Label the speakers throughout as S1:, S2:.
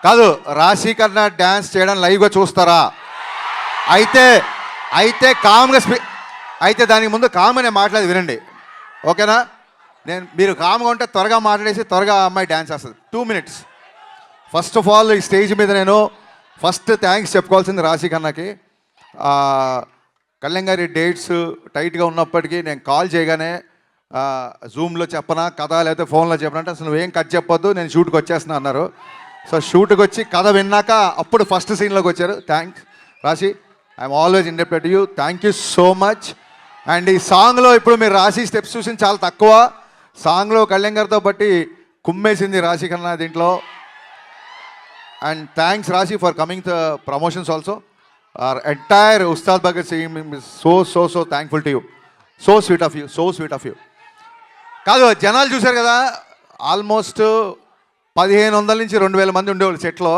S1: కాదు, రాశీకరణ డ్యాన్స్ చేయడం లైవ్గా చూస్తారా? అయితే అయితే కామ్గా అయితే దానికి ముందు కామ్గా నేను మాట్లాడి వినండి, ఓకేనా? మీరు కామ్గా ఉంటే త్వరగా మాట్లాడేసి త్వరగా అమ్మాయి డ్యాన్స్ చేస్తుంది. 2 minutes. ఫస్ట్ ఆఫ్ ఆల్ ఈ స్టేజ్ మీద నేను ఫస్ట్ థ్యాంక్స్ చెప్పుకోవాల్సింది రాశీకరణకి. కళ్యాణ్ గారి డేట్స్ టైట్గా ఉన్నప్పటికీ నేను కాల్ చేయగానే జూమ్లో చెప్పనా కథ లేకపోతే ఫోన్లో చెప్పనా అంటే అసలు నువ్వేం కట్ చెప్పొద్దు, నేను షూట్కి వచ్చేస్తున్నా అన్నారు. సో షూట్కి వచ్చి కథ విన్నాక అప్పుడు ఫస్ట్ సీన్లోకి వచ్చారు. థ్యాంక్స్ రాశి, I'm always indebted to you. Thank you so much. And ఈ సాంగ్లో ఇప్పుడు మీరు రాశి స్టెప్స్ చూసింది చాలా తక్కువ. సాంగ్లో కళ్యాణ్ గారితో బట్టి కుమ్మేసింది రాశి కన్నా దీంట్లో. అండ్ థ్యాంక్స్ రాశి for coming the promotions also. our entire Ustad Bhagat team is so thankful to you. So sweet of you, so sweet of you. కాదు, జనాలు చూశారు కదా, ఆల్మోస్ట్ 1500 నుంచి 2000 మంది ఉండేవాళ్ళు సెట్లో.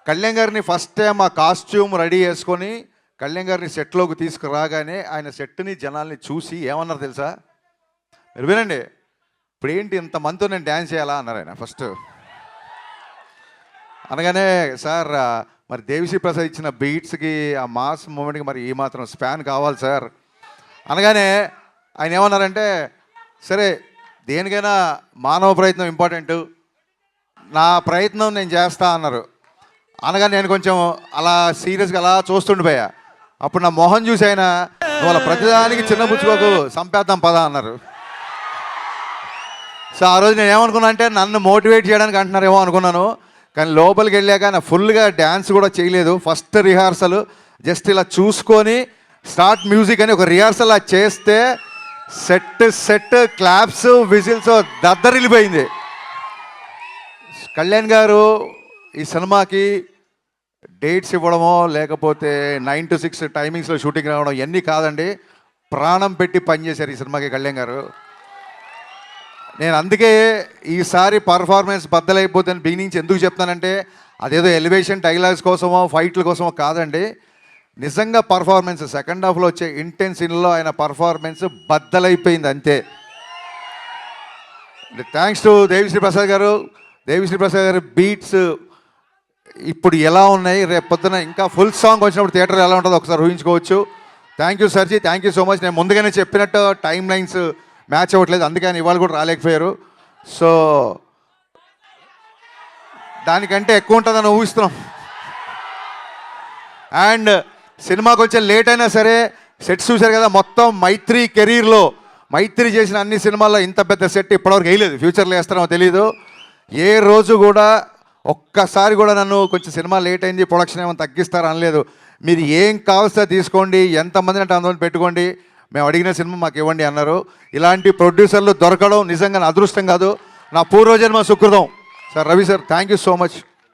S1: కళ్యాణ్ గారిని ఫస్ట్ టైం ఆ కాస్ట్యూమ్ రెడీ చేసుకొని కళ్యాణ్ గారిని సెట్లోకి తీసుకురాగానే ఆయన సెట్ని జనాల్ని చూసి ఏమన్నారు తెలుసా? మీరు వినండి. ఇప్పుడు ఏంటి ఇంతమందితో నేను డ్యాన్స్ చేయాలా అన్నారు ఆయన ఫస్ట్. అనగానే సార్ మరి దేవిశ్రీ ప్రసాద్ ఇచ్చిన బీట్స్కి ఆ మాస్ మూమెంట్కి మరి ఈ మాత్రం స్పాన్ కావాలి సార్ అనగానే ఆయన ఏమన్నారంటే, సరే దేనికైనా మానవ ప్రయత్నం ఇంపార్టెంటు, నా ప్రయత్నం నేను చేస్తా అన్నారు. అనగానే నేను కొంచెం అలా సీరియస్గా అలా చూస్తుండిపోయా. అప్పుడు నా మొహం చూసి ఆయన, నువ్వు అలా ప్రతిదానికి చిన్న పుచ్చుకోకు, సంపేద్దాం పదా అన్నారు. సో ఆ రోజు నేను ఏమనుకున్నా అంటే నన్ను మోటివేట్ చేయడానికి అంటున్నారేమో అనుకున్నాను. కానీ లోపలికి వెళ్ళాక నా ఫుల్గా డ్యాన్స్ కూడా చేయలేదు. ఫస్ట్ రిహార్సల్ జస్ట్ ఇలా చూసుకొని స్టార్ట్ మ్యూజిక్ అని ఒక రిహార్సల్ అది చేస్తే సెట్ క్లాప్స్ విజిల్స్ దద్దరిల్లిపోయింది. కళ్యాణ్ గారు ఈ సినిమాకి డేట్స్ ఇవ్వడమో లేకపోతే 9 to 6 టైమింగ్స్లో షూటింగ్ రావడం ఇవన్నీ కాదండి, ప్రాణం పెట్టి పనిచేశారు ఈ సినిమాకి కళ్యాణ్ గారు. నేను అందుకే ఈసారి పర్ఫార్మెన్స్ బద్దలైపోతుంది బిగినింగ్స్ ఎందుకు చెప్తానంటే, అదేదో ఎలివేషన్ డైలాగ్స్ కోసమో ఫైట్ల కోసమో కాదండి, నిజంగా పర్ఫార్మెన్స్ సెకండ్ హాఫ్లో వచ్చే ఇంటెన్స్ సీన్లో ఆయన పర్ఫార్మెన్స్ బద్దలైపోయింది అంతే. థ్యాంక్స్ టు దేవిశ్రీ ప్రసాద్ గారు. దేవిశ్రీ ప్రసాద్ గారి బీట్స్ ఇప్పుడు ఎలా ఉన్నాయి, రేపు పొద్దున ఇంకా ఫుల్ సాంగ్ వచ్చినప్పుడు థియేటర్ ఎలా ఉంటుందో ఒకసారి ఊహించుకోవచ్చు. థ్యాంక్ యూ సర్జీ, థ్యాంక్ యూ సో మచ్. నేను ముందుగానే చెప్పినట్టు టైం లైన్స్ మ్యాచ్ అవ్వట్లేదు, అందుకని ఇవాళ కూడా రాలేకపోయారు. సో దానికంటే ఎక్కువ ఉంటుందని ఊహిస్తున్నాం. అండ్ సినిమా కొంచెం లేట్ అయినా సరే సెట్స్ చూశారు కదా, మొత్తం మైత్రి కెరీర్లో మైత్రి చేసిన అన్ని సినిమాల్లో ఇంత పెద్ద సెట్ ఇప్పటివరకు వేయలేదు. ఫ్యూచర్లో వేస్తారో తెలీదు. ఏ రోజు కూడా ఒక్కసారి కూడా నన్ను కొంచెం సినిమా లేట్ అయింది ప్రొడక్షన్ ఏమైనా తగ్గిస్తారా అనలేదు. మీరు ఏం కావాల్సో తీసుకోండి, ఎంతమందిని అంటే అంతమంది పెట్టుకోండి, మేము అడిగిన సినిమా మాకు ఇవ్వండి అన్నారు. ఇలాంటి ప్రొడ్యూసర్లు దొరకడం నిజంగా నా అదృష్టం కాదు, నా పూర్వజన్మ సుకృతం. Sir Ravi sir, thank you so much.